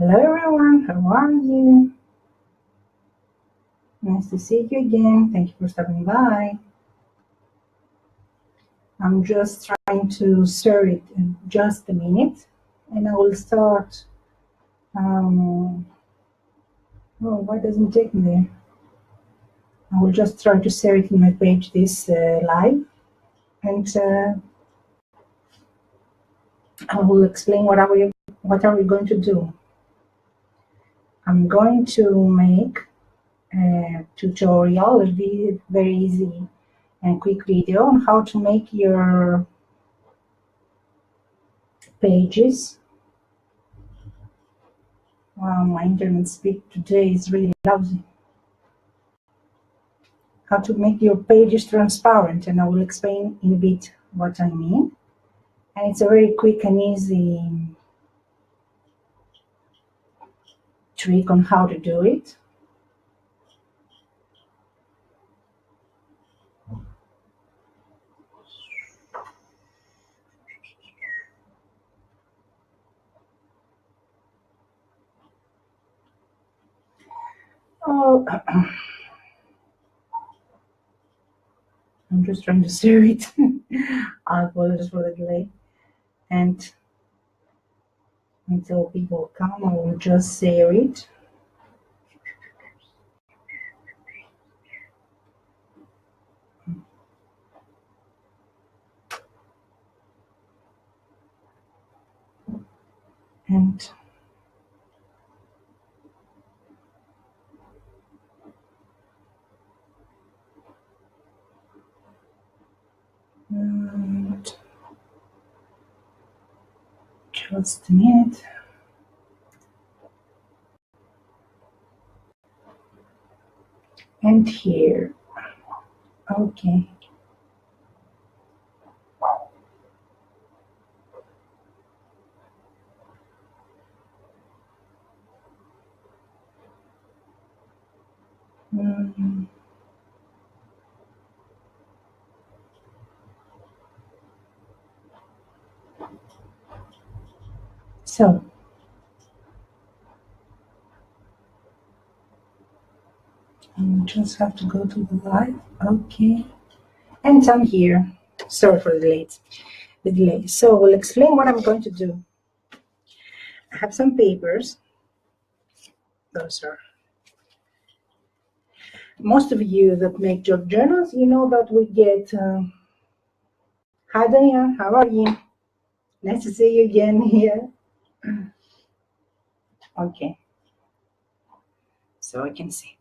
Hello everyone, how are you? Nice to see you again. Thank you for stopping by. I'm just trying to share it in just a minute and I will start. Oh, why doesn't it take me there? I will just try to share it in my page this live and I will explain what are we going to do. I'm going to make a tutorial, a very easy and quick video on how to make your pages. Wow, my internet speed today is really lousy. How to make your pages transparent, and I will explain in a bit what I mean. And it's a very quick and easy trick on how to do it. Oh, I'm just trying to share it. I apologize for the delay. And until people come, I will just share it. And just a minute. And here. Okay. So, I just have to go to the live. Okay. And I'm here. Sorry for the delay. So we'll explain what I'm going to do. I have some papers. Those are. Most of you that make job journals, you know that we get. Hi Diane, how are you? Nice to see you again here. Okay. So I can see.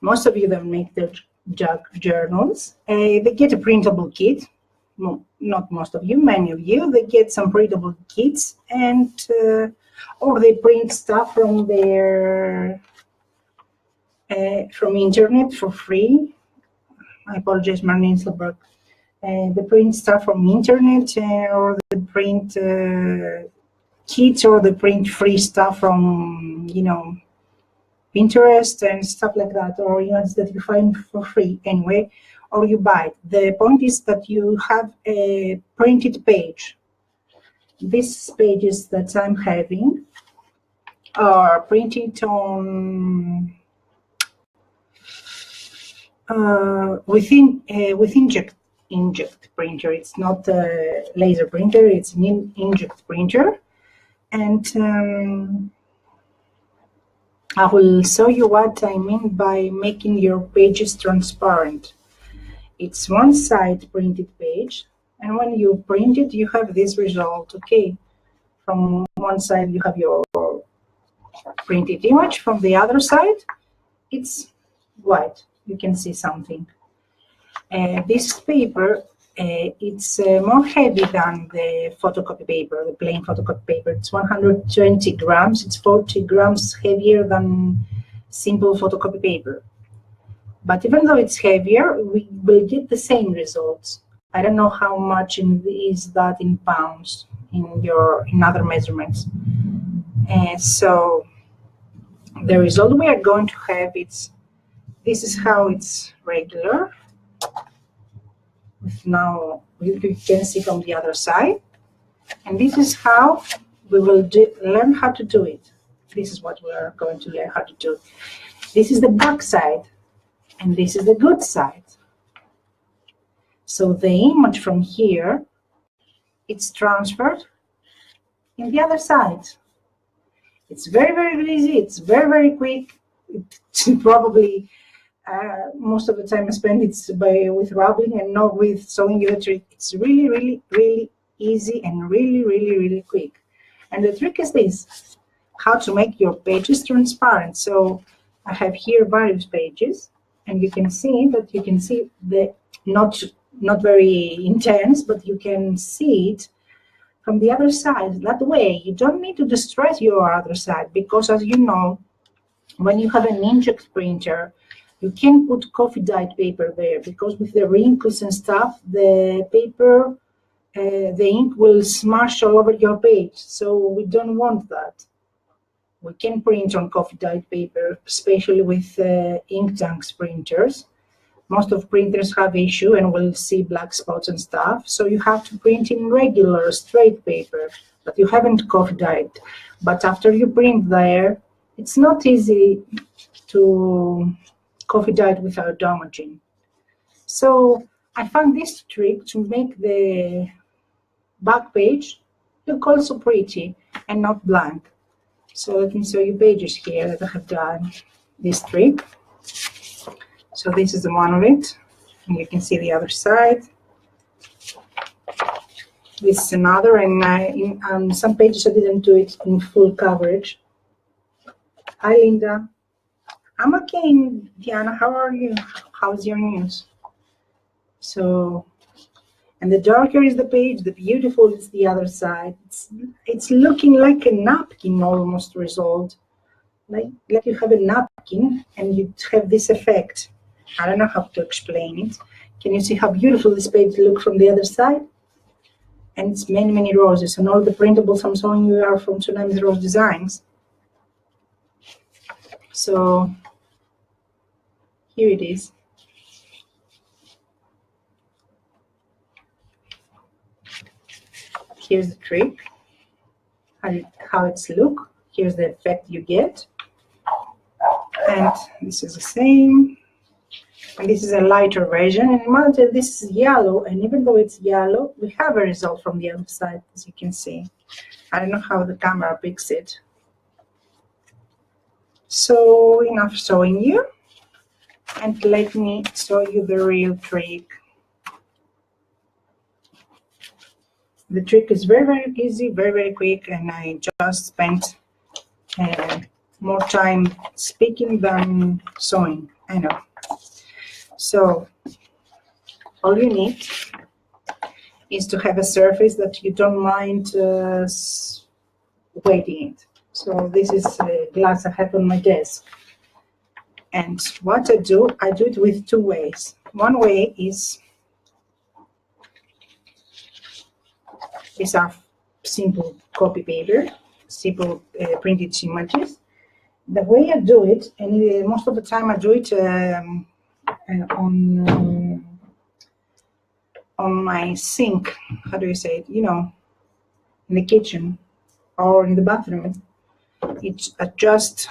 Most of you that make their job journals, they get a printable kit. Not most of you, many of you, they get some printable kits and or they print stuff from their from internet for free. I apologize, Marlene Silberg. They print stuff from internet or they print kits or they print free stuff from, you know, Pinterest and stuff like that, or units that you find for free anyway, or you buy it. The point is that you have a printed page. These pages that I'm having are printed on with inkjet printer. It's not a laser printer, it's an inkjet printer. And I will show you what I mean by making your pages transparent. It's one side printed page, and when you print it, you have this result, okay? From one side, you have your printed image. From the other side, it's white. You can see something. This paper, it's more heavy than the photocopy paper, the plain photocopy paper. It's 120 grams. It's 40 grams heavier than simple photocopy paper. But even though it's heavier, we will get the same results. I don't know how much is that in pounds in other measurements. And so the result we are going to have, this is how it's regular. Now you can see from the other side, and this is how we will learn how to do it. This is what we are going to learn how to do. This is the back side, and this is the good side. So the image from here, it's transferred in the other side. It's very, very easy. It's very, very quick. It's probably most of the time I spend it with rubbing and not with sewing the trick. It's really, really, really easy and really, really, really quick. And the trick is this: how to make your pages transparent. So I have here various pages, and you can see the not very intense, but you can see it from the other side. That way, you don't need to distress your other side, because as you know, when you have an inkjet printer, you can put coffee dyed paper there, because with the wrinkles and stuff, the paper, the ink will smash all over your page. So we don't want that. We can print on coffee dyed paper, especially with Inktank printers. Most of printers have issue and will see black spots and stuff. So you have to print in regular straight paper, but you haven't coffee dyed. But after you print there, it's not easy to coffee dyed without damaging. So I found this trick to make the back page look also pretty and not blank. So let me show you pages here that I have done this trick. So this is the one of it, and you can see the other side. This is another, and on some pages I didn't do it in full coverage. Hi, Linda. I'm okay, Diana. How are you? How's your news? So, and the darker is the page, the beautiful is the other side. It's looking like a napkin almost result. Like you have a napkin and you have this effect. I don't know how to explain it. Can you see how beautiful this page looks from the other side? And it's many, many roses. And all the printables I'm showing you are from Tsunami Rose Designs. So here it is. Here's the trick, how it's look. Here's the effect you get. And this is the same. And this is a lighter version. And imagine this is yellow. And even though it's yellow, we have a result from the other side, as you can see. I don't know how the camera picks it. So enough showing you. And let me show you the real trick. The trick is very, very easy, very, very quick, and I just spent more time speaking than sewing, I know. So all you need is to have a surface that you don't mind weighting it. So this is a glass I have on my desk. And what I do it with two ways. One way is these are simple copy paper, simple printed images. The way I do it, and most of the time I do it on my sink. How do you say it? You know, in the kitchen or in the bathroom. I just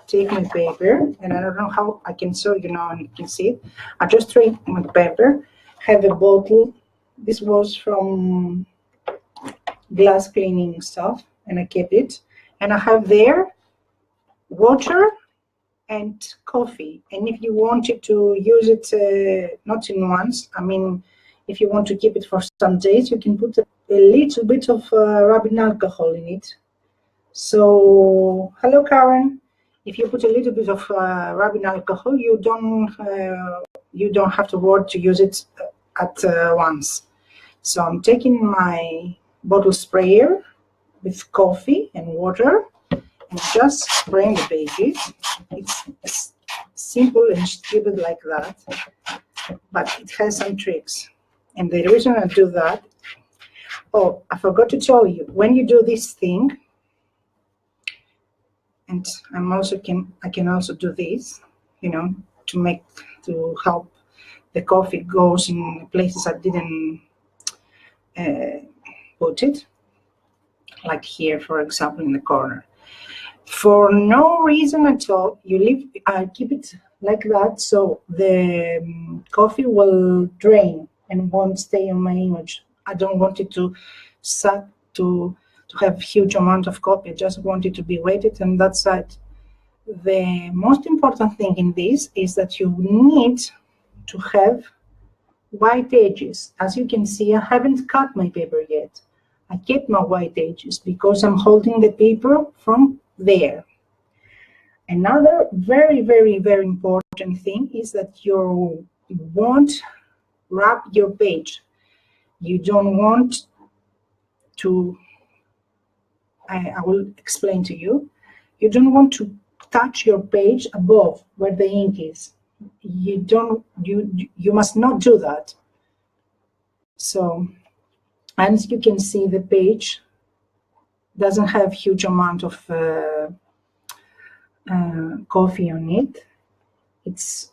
take my paper, and I don't know how I can show you now, and you can see it. I just take my paper, have a bottle. This was from glass cleaning stuff, and I kept it, and I have there water and coffee. And if you wanted to use it not in once, I mean, if you want to keep it for some days, you can put a little bit of rubbing alcohol in it. So hello, Karen. If you put a little bit of rubbing alcohol, you don't have to worry to use it at once. So I'm taking my bottle sprayer with coffee and water and just spraying the pages. It's simple and stupid like that, but it has some tricks. And the reason I do that, oh, I forgot to tell you, when you do this thing, and I can also do this, you know, to help the coffee goes in places I didn't put it, like here, for example, in the corner. For no reason at all, you leave. I keep it like that, so the coffee will drain and won't stay on my image. I don't want it to suck to have huge amount of coffee. I just want it to be weighted, and that's it. The most important thing in this is that you need to have white edges. As you can see, I haven't cut my paper yet. I kept my white edges because I'm holding the paper from there. Another very, very, very important thing is that you won't wrap your page. You don't want to, I will explain to you, you don't want to touch your page above where the ink is. You must not do that. So, as you can see, the page doesn't have huge amount of coffee on it. It's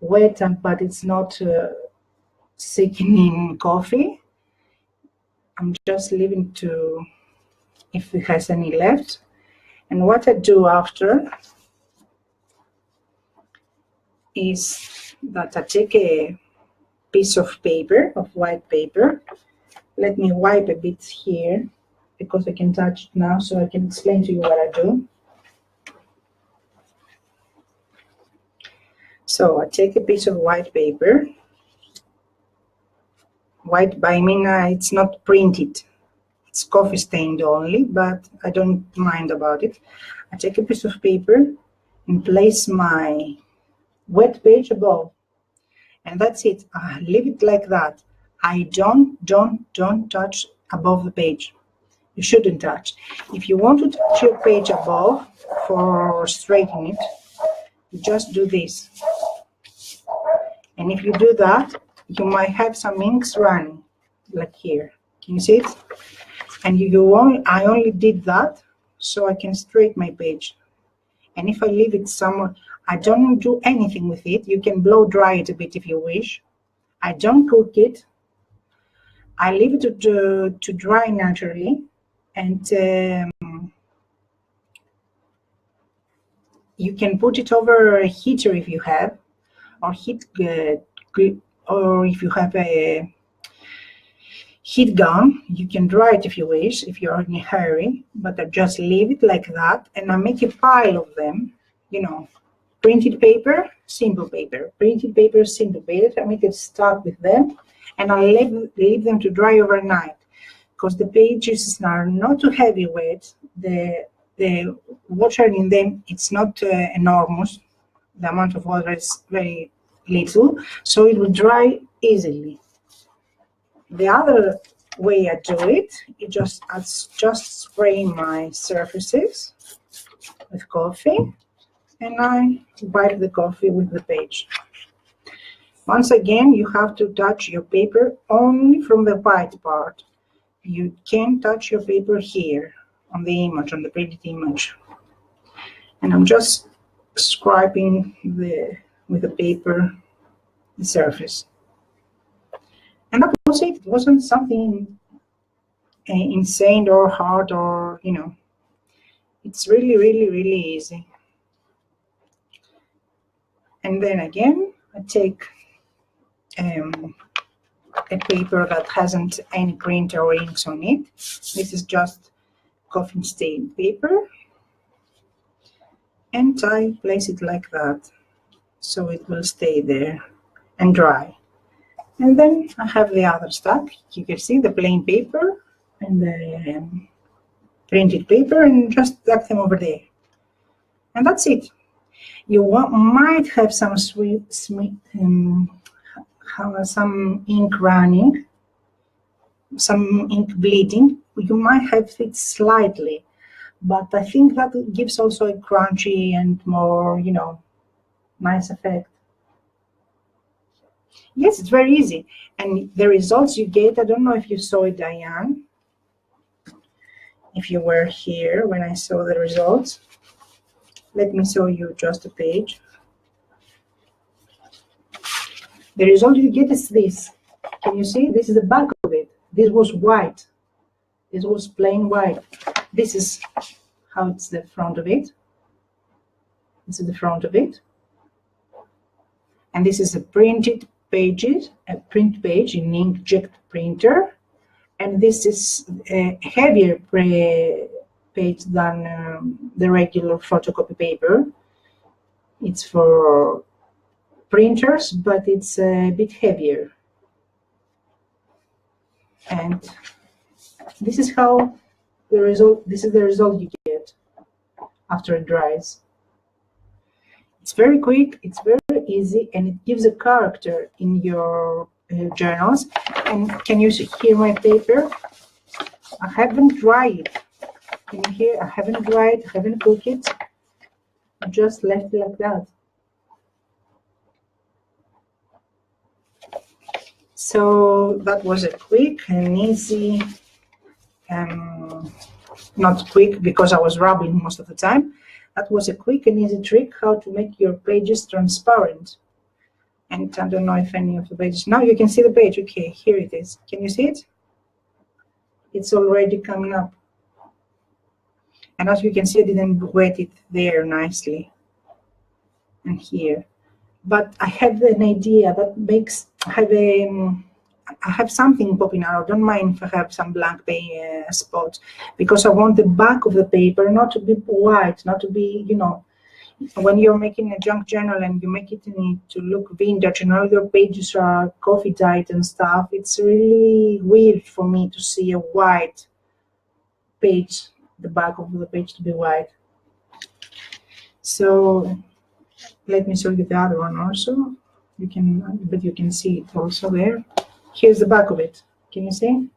wet, but it's not sickening coffee. I'm just leaving to if it has any left. And what I do after is that I take a piece of paper, of white paper. Let me wipe a bit here because I can touch it now, so I can explain to you what I do. So I take a piece of white paper. White by me now, it's not printed. It's coffee stained only, but I don't mind about it. I take a piece of paper and place my wet page above. And that's it. I leave it like that. I don't touch above the page. You shouldn't touch. If you want to touch your page above for straightening it, you just do this. And if you do that, you might have some inks running, like here. Can you see it? And I only did that so I can straighten my page. And if I leave it somewhere, I don't do anything with it. You can blow dry it a bit if you wish. I don't cook it. I leave it to dry naturally. And you can put it over a heater if you have, or or if you have a heat gun, you can dry it if you wish, if you're in a hurry. But I just leave it like that, and I make a pile of them. You know, printed paper, simple paper, printed paper, simple paper. I make a stack with them, and I leave them to dry overnight, because the pages are not too heavy wet. The water in them, it's not enormous. The amount of water is very little, so it will dry easily. The other way I do it, I just spray my surfaces with coffee, and I wipe the coffee with the page. Once again, you have to touch your paper only from the white part. You can't touch your paper here on the image, on the printed image. And I'm just scraping with the paper the surface. And that was it. It wasn't something insane or hard, or, you know, it's really, really, really easy. And then again, I take a paper that hasn't any print or inks on it. This is just coffee stained paper, and I place it like that so it will stay there and dry. And then I have the other stuff. You can see the plain paper and the printed paper, and just tuck them over there. And that's it. You might have some some ink running, some ink bleeding. You might have it slightly, but I think that gives also a crunchy and more, you know, nice effect. Yes, it's very easy. And the results you get, I don't know if you saw it, Diane, if you were here when I saw the results. Let me show you just a page. The result you get is this. Can you see? This is the back of it. This was white. This was plain white. This is how it's the front of it. This is the front of it. And this is a printed pages, a print page in inkjet printer. And this is a heavier page than the regular photocopy paper. It's for printers, but it's a bit heavier. And this is how the result. This is the result you get after it dries. It's very quick. It's very easy, and it gives a character in your journals. And can you hear my paper? I haven't dried it. Can you hear? I haven't dried. I haven't cooked it. I just left it like that. So that was a quick and easy, not quick because I was rubbing most of the time. That was a quick and easy trick how to make your pages transparent. And I don't know if any of the pages, now you can see the page. Okay, here it is. Can you see it? It's already coming up. And as you can see, I didn't wet it there nicely. And here. But I have an idea that makes, I have something popping out. I don't mind if I have some blank spots, because I want the back of the paper not to be white, not to be, you know, when you're making a junk journal and you make it to look vintage and all your pages are coffee dyed and stuff, it's really weird for me to see a white page, the back of the page to be white. So let me show you the other one also. You can see it also there. Here's the back of it. Can you see?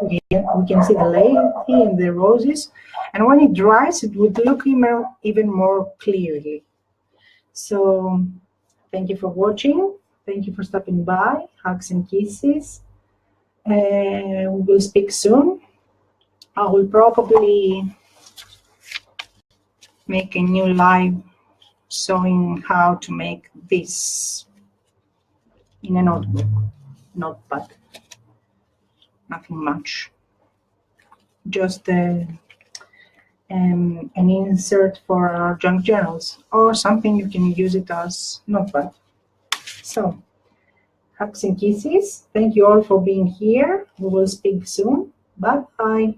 We can see the lady and the roses. And when it dries, it would look even more clearly. So thank you for watching. Thank you for stopping by. Hugs and kisses. We will speak soon. I will probably make a new live showing how to make this in a notepad. Nothing much, just an insert for our junk journals or something you can use it as notepad. So hugs and kisses. Thank you all for being here. We will speak soon. Bye bye.